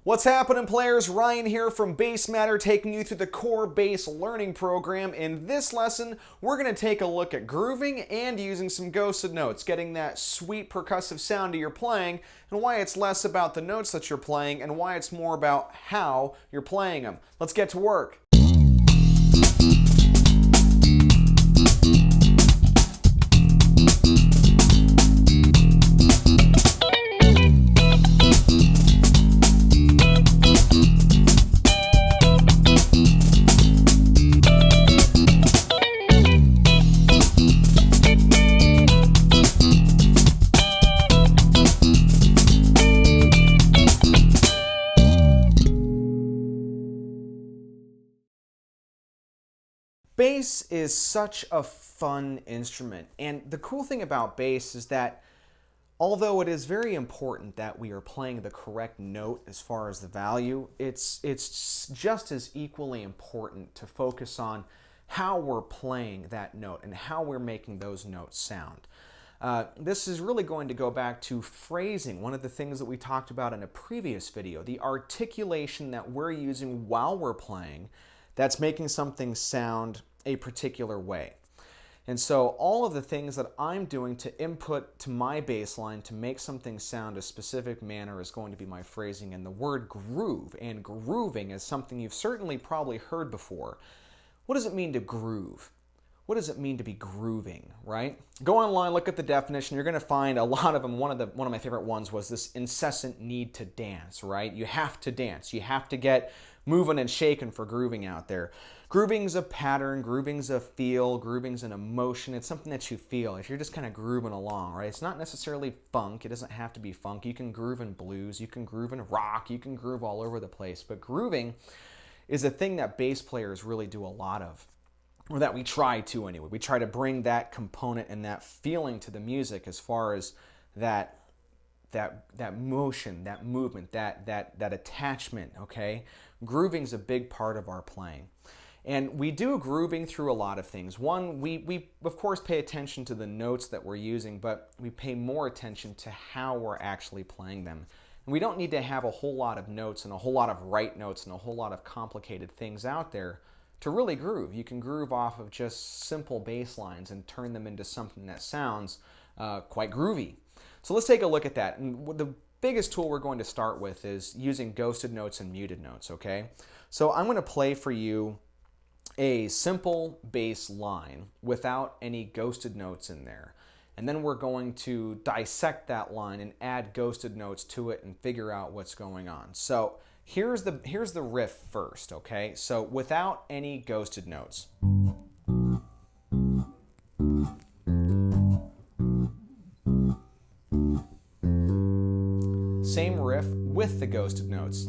What's happening, players? Ryan here from BassMatter, taking you through the core bass learning program. In this lesson, we're going to take a look at grooving and using some ghosted notes, getting that sweet percussive sound to your playing, and why it's less about the notes that you're playing and why it's more about how you're playing them. Let's get to work. Bass is such a fun instrument, and the cool thing about bass is that although it is very important that we are playing the correct note as far as the value, it's just as equally important to focus on how we're playing that note and how we're making those notes sound. This is really going to go back to phrasing, one of the things that we talked about in a previous video, the articulation that we're using while we're playing that's making something sound a particular way. And so all of the things that I'm doing to input to my bass line to make something sound a specific manner is going to be my phrasing. And the word groove and grooving is something you've certainly probably heard before. What does it mean to groove? What does it mean to be grooving, right? Go online, look at the definition. You're going to find a lot of them. One of my favorite ones was this incessant need to dance, right? You have to dance. You have to get moving and shaking for grooving out there. Grooving's a pattern, grooving's a feel, grooving's an emotion. It's something that you feel if you're just kind of grooving along, right? It's not necessarily funk. It doesn't have to be funk. You can groove in blues, you can groove in rock, you can groove all over the place. But grooving is a thing that bass players really do a lot of, or that we try to anyway. We try to bring that component and that feeling to the music as far as that motion, that movement, that attachment, okay? Grooving's a big part of our playing. And we do grooving through a lot of things. One, we of course pay attention to the notes that we're using, but we pay more attention to how we're actually playing them. And we don't need to have a whole lot of notes and a whole lot of right notes and a whole lot of complicated things out there to really groove. You can groove off of just simple bass lines and turn them into something that sounds quite groovy. So let's take a look at that. And the biggest tool we're going to start with is using ghosted notes and muted notes, okay? So I'm going to play for you a simple bass line without any ghosted notes in there. And then we're going to dissect that line and add ghosted notes to it and figure out what's going on. So here's the riff first, okay? So without any ghosted notes. Same riff with the ghosted notes.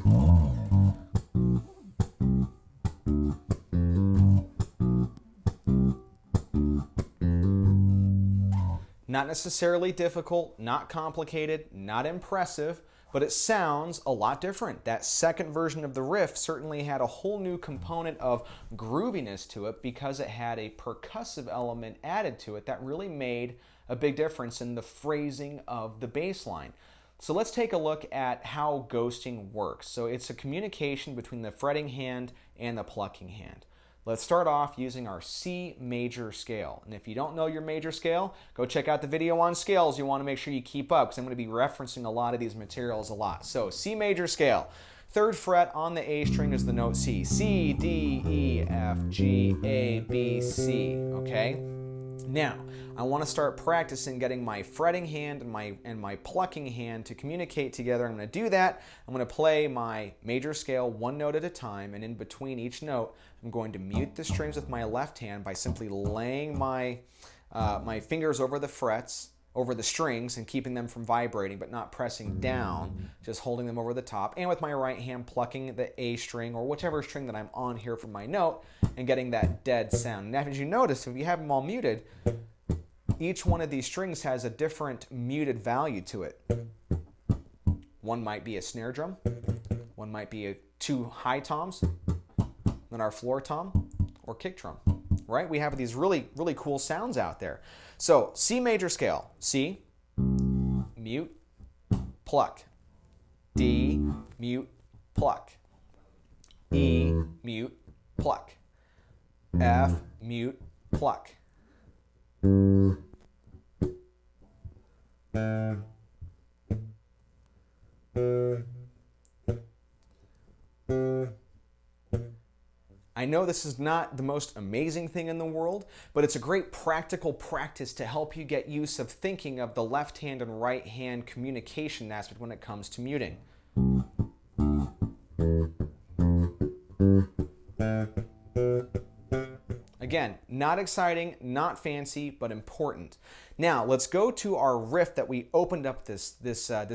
Not necessarily difficult, not complicated, not impressive, but it sounds a lot different. That second version of the riff certainly had a whole new component of grooviness to it because it had a percussive element added to it that really made a big difference in the phrasing of the bass line. So let's take a look at how ghosting works. So it's a communication between the fretting hand and the plucking hand. Let's start off using our C major scale. And if you don't know your major scale, go check out the video on scales. You want to make sure you keep up because I'm going to be referencing a lot of these materials a lot. So C major scale. Third fret on the A string is the note C. C, D, E, F, G, A, B, C. Okay? Now, I want to start practicing getting my fretting hand and my plucking hand to communicate together. I'm going to do that. I'm going to play my major scale one note at a time, and in between each note, I'm going to mute the strings with my left hand by simply laying my fingers over the frets, over the strings, and keeping them from vibrating, but not pressing down, just holding them over the top, and with my right hand plucking the A string or whichever string that I'm on here for my note and getting that dead sound. And as you notice, if you have them all muted, each one of these strings has a different muted value to it. One might be a snare drum, one might be two high toms, then our floor tom or kick drum, right? We have these really, really cool sounds out there. So C major scale, C, mute, pluck, D, mute, pluck. E, mute, pluck. F, mute, pluck. I know this is not the most amazing thing in the world, but it's a great practical practice to help you get use of thinking of the left hand and right hand communication aspect when it comes to muting. Again, not exciting, not fancy, but important. Now, let's go to our riff that we opened up this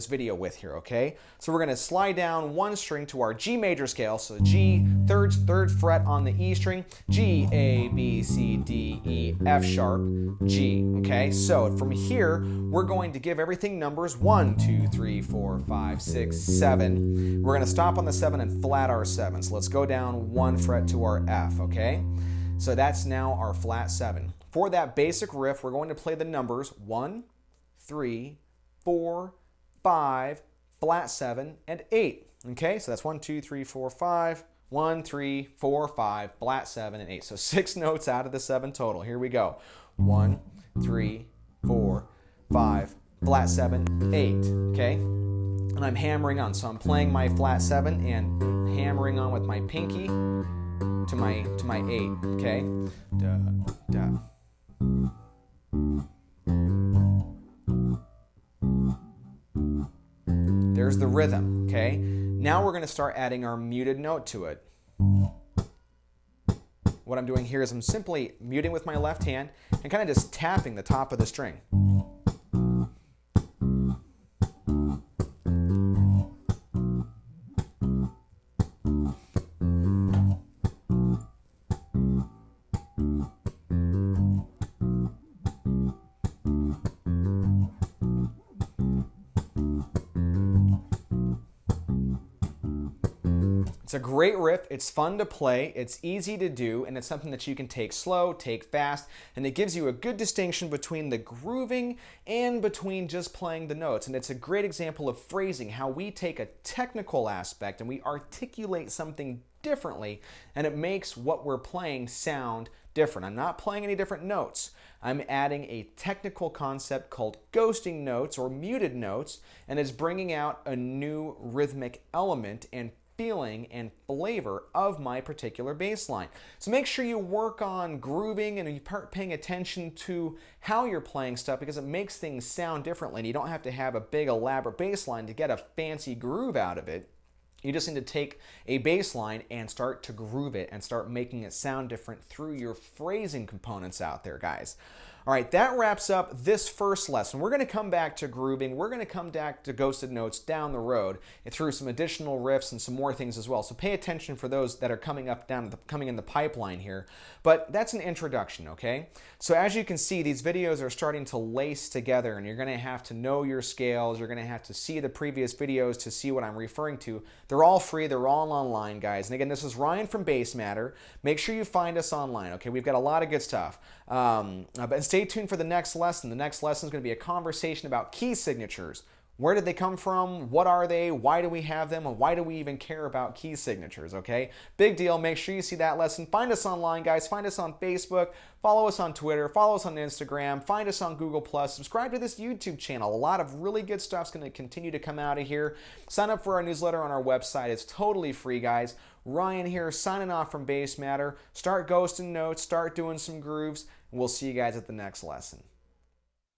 video with here, okay? So we're going to slide down one string to our G major scale, so G, third fret on the E string, G, A, B, C, D, E, F sharp, G, okay? So from here, we're going to give everything numbers 1, 2, 3, 4, 5, 6, 7. We're going to stop on the 7 and flat our 7. So let's go down one fret to our F, okay? So that's now our flat 7. For that basic riff, we're going to play the numbers 1, 3, 4, 5, flat 7, and 8. Okay, so that's 1, 2, 3, 4, 5, 1, 3, 4, 5, flat 7, and 8. So 6 notes out of the 7 total. Here we go. 1, 3, 4, 5, flat 7, 8. Okay, and I'm hammering on. So I'm playing my flat 7 and hammering on with my pinky to my 8, okay? Da, da. There's the rhythm, okay? Now we're going to start adding our muted note to it. What I'm doing here is I'm simply muting with my left hand and kind of just tapping the top of the string. It's a great riff, it's fun to play, it's easy to do, and it's something that you can take slow, take fast, and it gives you a good distinction between the grooving and between just playing the notes. And it's a great example of phrasing, how we take a technical aspect and we articulate something differently, and it makes what we're playing sound different. I'm not playing any different notes. I'm adding a technical concept called ghosting notes or muted notes, and it's bringing out a new rhythmic element and feeling and flavor of my particular bass line. So make sure you work on grooving and you start paying attention to how you're playing stuff, because it makes things sound differently. And you don't have to have a big elaborate bass line to get a fancy groove out of it. You just need to take a bass line and start to groove it and start making it sound different through your phrasing components out there, guys. All right, that wraps up this first lesson. We're going to come back to grooving. We're going to come back to ghosted notes down the road and through some additional riffs and some more things as well. So pay attention for those that are coming up coming in the pipeline here. But that's an introduction, okay? So as you can see, these videos are starting to lace together, and you're going to have to know your scales. You're going to have to see the previous videos to see what I'm referring to. They're all free. They're all online, guys. And again, this is Ryan from BassMatter. Make sure you find us online, okay? We've got a lot of good stuff. But stay tuned for the next lesson. The next lesson is going to be a conversation about key signatures. Where did they come from? What are they? Why do we have them? And why do we even care about key signatures, okay? Big deal. Make sure you see that lesson. Find us online, guys. Find us on Facebook. Follow us on Twitter. Follow us on Instagram. Find us on Google+. Subscribe to this YouTube channel. A lot of really good stuff's going to continue to come out of here. Sign up for our newsletter on our website. It's totally free, guys. Ryan here, signing off from BassMatter. Start ghosting notes. Start doing some grooves. And we'll see you guys at the next lesson.